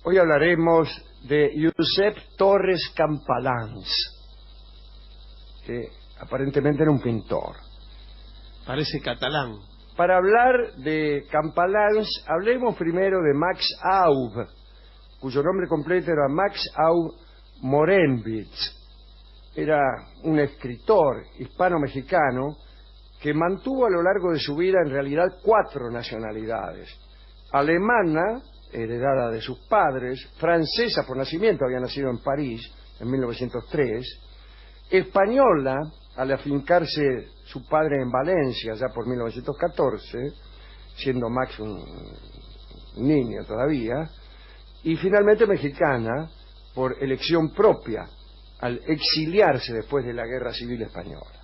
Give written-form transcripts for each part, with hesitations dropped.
Hoy hablaremos de Josep Torres Campalans, que aparentemente era un pintor. Parece catalán. Para hablar de Campalans, hablemos primero de Max Aub, cuyo nombre completo era Max Aub Morenwitz. Era un escritor hispano-mexicano que mantuvo a lo largo de su vida en realidad 4 nacionalidades: alemana, heredada de sus padres; francesa por nacimiento, había nacido en París en 1903; española, al afincarse su padre en Valencia ya por 1914, siendo Max un niño todavía; y finalmente mexicana por elección propia, al exiliarse después de la Guerra Civil Española.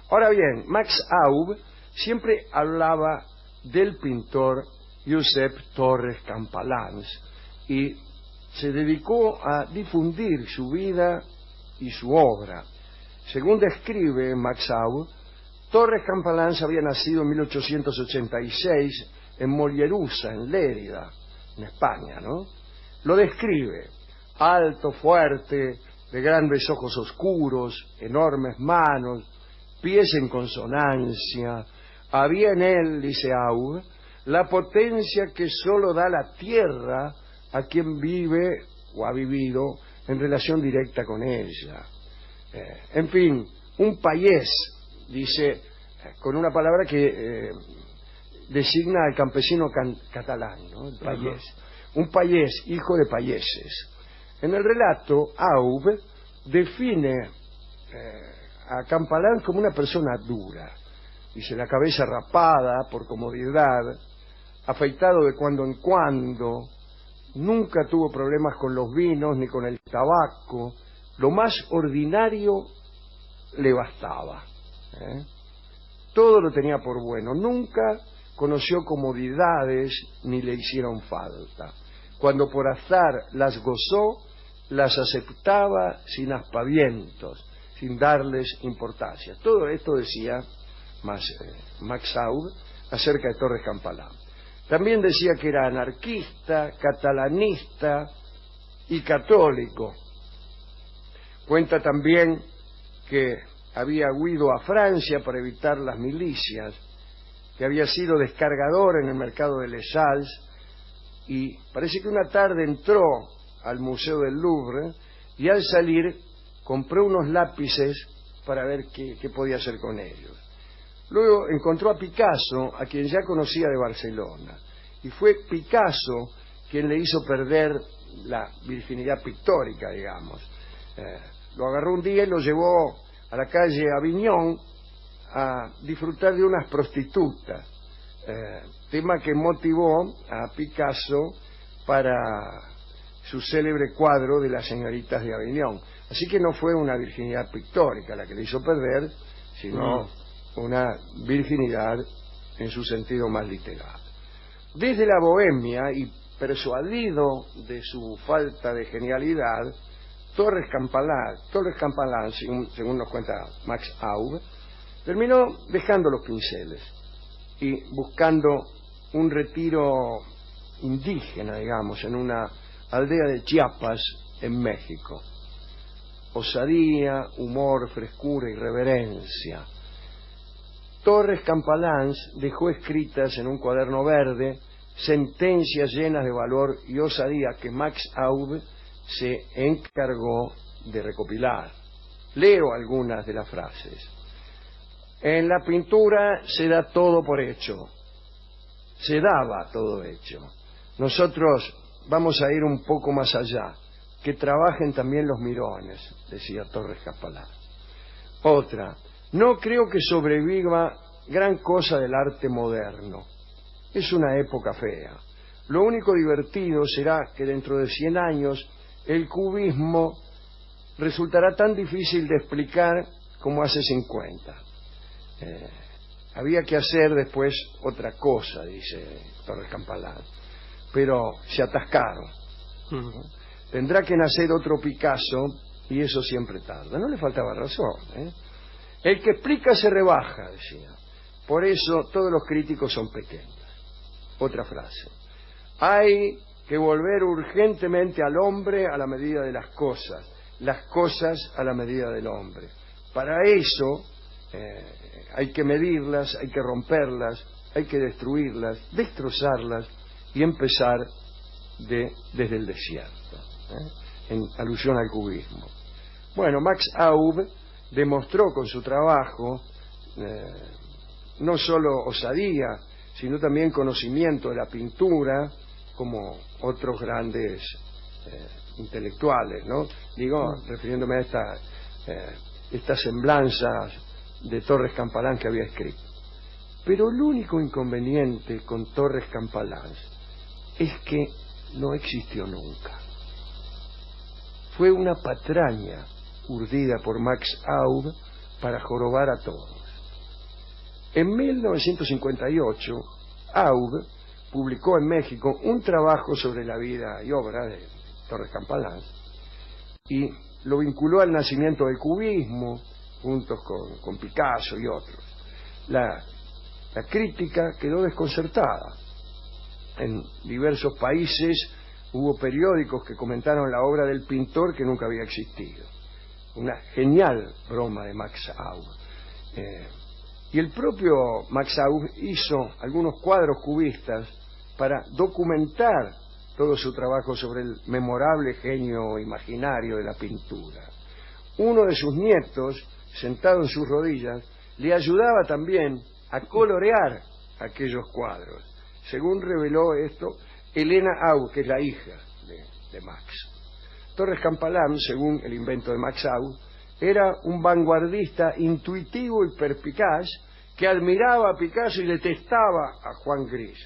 Ahora bien, Max Aub siempre hablaba del pintor Josep Torres Campalans y se dedicó a difundir su vida y su obra. Según describe Max Aub, Torres Campalans había nacido en 1886 en Mollerussa, en Lérida, en España, ¿no? Lo describe: alto, fuerte, de grandes ojos oscuros, enormes manos, pies en consonancia. Había en él, dice Aub, la potencia que sólo da la tierra a quien vive o ha vivido en relación directa con ella. En fin, un payés, dice, con una palabra que designa al campesino catalán, ¿no? El payés. Un payés, hijo de payeses. En el relato, Aub define a Campalans como una persona dura. Dice: la cabeza rapada por comodidad, afeitado de cuando en cuando, nunca tuvo problemas con los vinos ni con el tabaco, lo más ordinario le bastaba. Todo lo tenía por bueno, nunca conoció comodidades ni le hicieron falta. Cuando por azar las gozó, las aceptaba sin aspavientos, sin darles importancia. Todo esto decía Max Aub acerca de Torres Campalans. También decía que era anarquista, catalanista y católico. Cuenta también que había huido a Francia para evitar las milicias, que había sido descargador en el mercado de Les Halles, y parece que una tarde entró al Museo del Louvre y al salir compró unos lápices para ver qué podía hacer con ellos. Luego encontró a Picasso, a quien ya conocía de Barcelona, y fue Picasso quien le hizo perder la virginidad pictórica, digamos. Lo agarró un día y lo llevó a la calle Aviñón a disfrutar de unas prostitutas, tema que motivó a Picasso para su célebre cuadro de las señoritas de Aviñón. Así que no fue una virginidad pictórica la que le hizo perder, sino una virginidad en su sentido más literal. Desde la Bohemia, y persuadido de su falta de genialidad, Torres Campalans, según nos cuenta Max Aub, terminó dejando los pinceles y buscando un retiro indígena, digamos, en una aldea de Chiapas, en México. Osadía, humor, frescura y reverencia. Torres Campalans dejó escritas en un cuaderno verde sentencias llenas de valor y osadía que Max Aub se encargó de recopilar. Leo algunas de las frases. En la pintura se da todo por hecho. Se daba todo hecho. Nosotros vamos a ir un poco más allá. Que trabajen también los mirones, decía Torres Campalans. Otra: no creo que sobreviva gran cosa del arte moderno. Es una época fea. Lo único divertido será que dentro de 100 años el cubismo resultará tan difícil de explicar como hace 50. Había que hacer después otra cosa, dice Torres Campalans, pero se atascaron. Tendrá que nacer otro Picasso y eso siempre tarda. No le faltaba razón, El que explica se rebaja, decía. Por eso todos los críticos son pequeños. Otra frase: hay que volver urgentemente al hombre a la medida de las cosas a la medida del hombre. Para eso hay que medirlas, hay que romperlas, hay que destruirlas, destrozarlas y empezar desde el desierto, en alusión al cubismo. Bueno, Max Aub demostró con su trabajo no solo osadía, sino también conocimiento de la pintura, como otros grandes intelectuales, ¿no? Digo, refiriéndome a estas semblanzas de Torres Campalans que había escrito. Pero el único inconveniente con Torres Campalans es que no existió nunca. Fue una patraña urdida por Max Aub para jorobar a todos. En 1958, Aub publicó en México un trabajo sobre la vida y obra de Torres Campalans y lo vinculó al nacimiento del cubismo, juntos con Picasso y otros. La crítica quedó desconcertada. En diversos países hubo periódicos que comentaron la obra del pintor que nunca había existido. Una genial broma de Max Aub. Y el propio Max Aub hizo algunos cuadros cubistas para documentar todo su trabajo sobre el memorable genio imaginario de la pintura. Uno de sus nietos, sentado en sus rodillas, le ayudaba también a colorear aquellos cuadros. Según reveló esto Elena Aub, que es la hija de Max. Torres Campalans, según el invento de Max Aub, era un vanguardista intuitivo y perspicaz que admiraba a Picasso y detestaba a Juan Gris.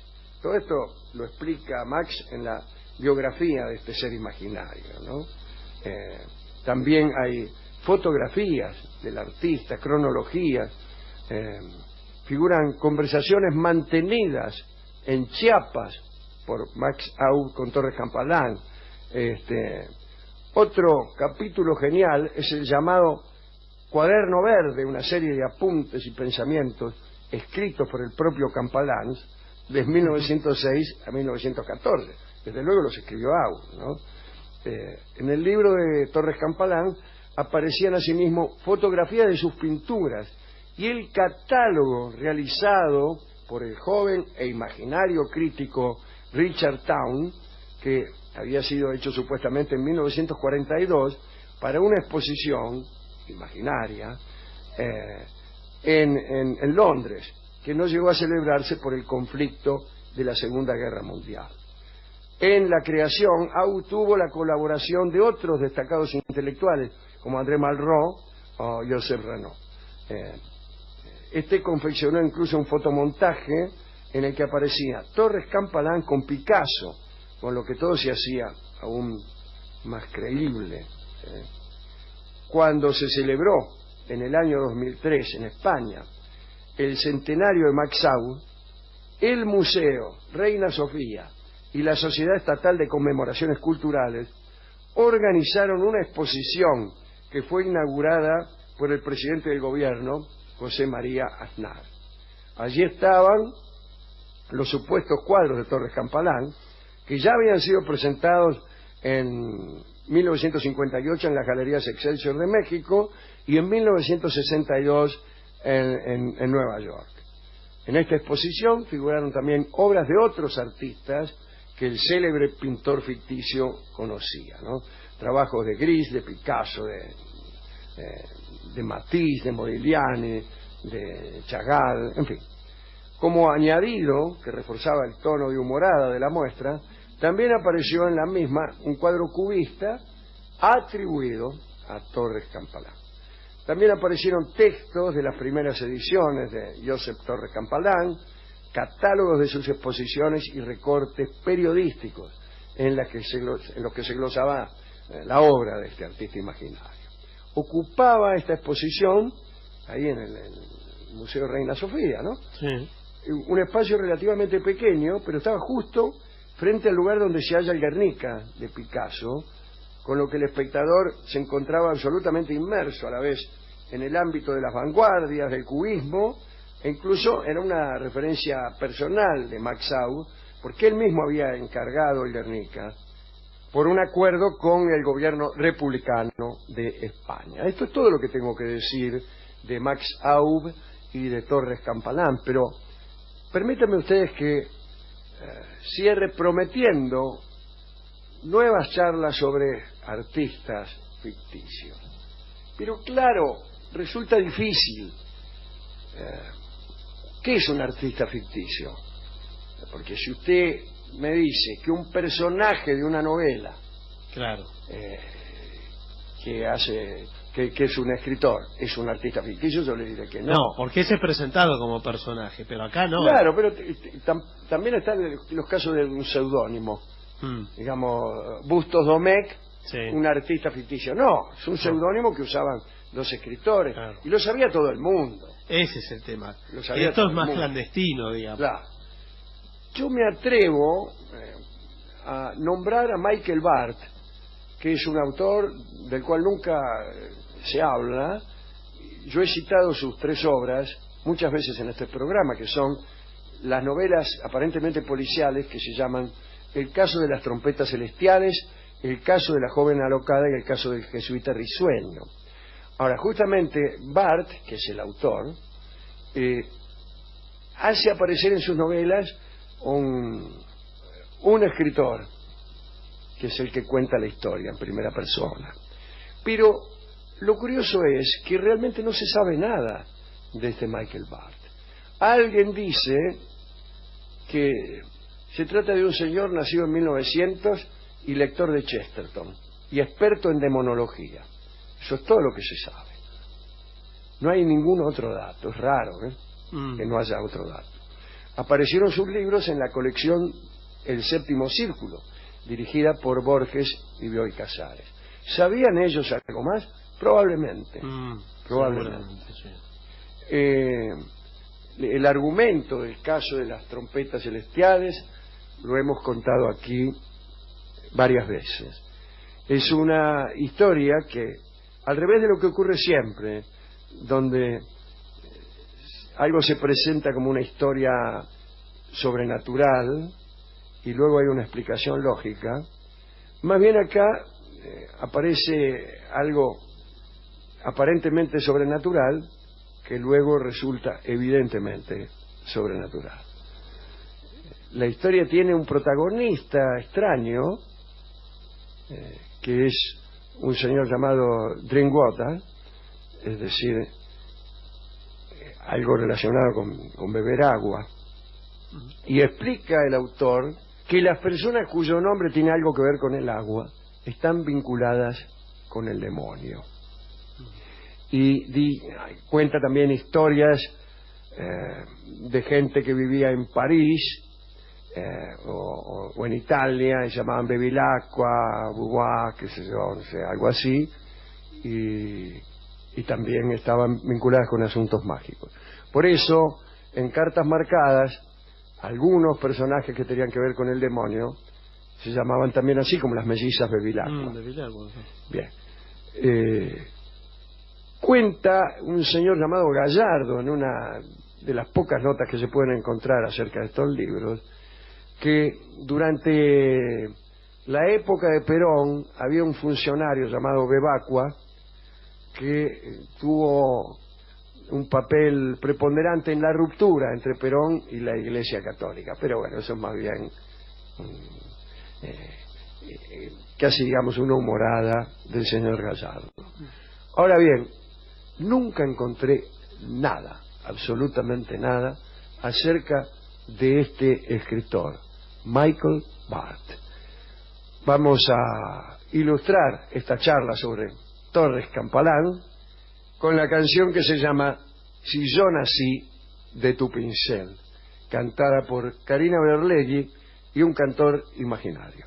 Todo esto lo explica Max en la biografía de este ser imaginario, ¿no? También hay fotografías del artista, cronologías, figuran conversaciones mantenidas en Chiapas por Max Aub con Torres Campalans. Otro capítulo genial es el llamado Cuaderno Verde, una serie de apuntes y pensamientos escritos por el propio Campalans de 1906 a 1914. Desde luego los escribió Aub, ¿no? En el libro de Torres Campalans aparecían asimismo fotografías de sus pinturas y el catálogo realizado por el joven e imaginario crítico Richard Towne, que había sido hecho supuestamente en 1942 para una exposición imaginaria en Londres, que no llegó a celebrarse por el conflicto de la Segunda Guerra Mundial. En la creación, Aub tuvo la colaboración de otros destacados intelectuales, como André Malraux o Joseph Renaud. Este confeccionó incluso un fotomontaje en el que aparecía Torres Campalans con Picasso, con lo que todo se hacía aún más creíble. Cuando se celebró en el año 2003 en España el centenario de Max Aub, el Museo Reina Sofía y la Sociedad Estatal de Conmemoraciones Culturales organizaron una exposición que fue inaugurada por el presidente del gobierno, José María Aznar. Allí estaban los supuestos cuadros de Torres Campalans, que ya habían sido presentados en 1958 en las Galerías Excelsior de México y en 1962 en Nueva York. En esta exposición figuraron también obras de otros artistas que el célebre pintor ficticio conocía, ¿no? Trabajos de Gris, de Picasso, de Matisse, de Modigliani, de Chagall, en fin. Como añadido, que reforzaba el tono de humorada de la muestra, también apareció en la misma un cuadro cubista atribuido a Torres Campalans. También aparecieron textos de las primeras ediciones de Joseph Torres Campalans, catálogos de sus exposiciones y recortes periodísticos en los que se glosaba la obra de este artista imaginario. Ocupaba esta exposición ahí en el Museo Reina Sofía, ¿no? Sí. Un espacio relativamente pequeño, pero estaba justo frente al lugar donde se halla el Guernica de Picasso, con lo que el espectador se encontraba absolutamente inmerso a la vez en el ámbito de las vanguardias, del cubismo, e incluso era una referencia personal de Max Aub porque él mismo había encargado el Guernica por un acuerdo con el gobierno republicano de España. Esto es todo lo que tengo que decir de Max Aub y de Torres Campalán, pero permítanme ustedes que cierre prometiendo nuevas charlas sobre artistas ficticios. Pero claro, resulta difícil. ¿Qué es un artista ficticio? Porque si usted me dice que un personaje de una novela, claro, que es un escritor, es un artista ficticio, yo le diré que no. No, porque ese es presentado como personaje, pero acá no. Claro, pero también están los casos de un seudónimo. Digamos, Bustos Domecq, sí, un artista ficticio. No, es un seudónimo que usaban los escritores, claro, y lo sabía todo el mundo. ese es el tema. Y esto es más clandestino, digamos. Claro. Yo me atrevo a nombrar a Michael Bart, que es un autor del cual nunca se habla. Yo he citado sus 3 obras muchas veces en este programa, que son las novelas aparentemente policiales que se llaman El caso de las trompetas celestiales, El caso de la joven alocada y El caso del jesuita risueño. Ahora, justamente Bart, que es el autor, hace aparecer en sus novelas un escritor, que es el que cuenta la historia en primera persona. Pero lo curioso es que realmente no se sabe nada de este Michael Bart. Alguien dice que se trata de un señor nacido en 1900 y lector de Chesterton y experto en demonología. Eso es todo lo que se sabe. No hay ningún otro dato. Es raro que no haya otro dato. Aparecieron sus libros en la colección El Séptimo Círculo, dirigida por Borges y Bioy Casares. ¿Sabían ellos algo más? Probablemente. Probablemente. Sí. El argumento del caso de las trompetas celestiales lo hemos contado aquí varias veces. Es una historia que, al revés de lo que ocurre siempre, donde algo se presenta como una historia sobrenatural y luego hay una explicación lógica, más bien acá aparece algo aparentemente sobrenatural que luego resulta evidentemente sobrenatural. La historia tiene un protagonista extraño, que es un señor llamado Drinkwater, es decir, algo relacionado con beber agua, y explica el autor que las personas cuyo nombre tiene algo que ver con el agua están vinculadas con el demonio. Y cuenta también historias de gente que vivía en París o en Italia, y se llamaban Bevilacqua, Beauvoir, qué sé yo, no sé, algo así, y también estaban vinculadas con asuntos mágicos. Por eso, en Cartas Marcadas, algunos personajes que tenían que ver con el demonio se llamaban también así, como las mellizas Bevilacqua. Bien. Cuenta un señor llamado Gallardo, en una de las pocas notas que se pueden encontrar acerca de estos libros, que durante la época de Perón había un funcionario llamado Bebacqua que tuvo un papel preponderante en la ruptura entre Perón y la Iglesia Católica. Pero bueno, eso es más bien casi, digamos, una humorada del señor Gallardo. Ahora bien, nunca encontré nada, absolutamente nada, acerca de este escritor, Michael Bart. Vamos a ilustrar esta charla sobre Torres Campalán con la canción que se llama Si yo nací de tu pincel, cantada por Karina Berlegui y un cantor imaginario.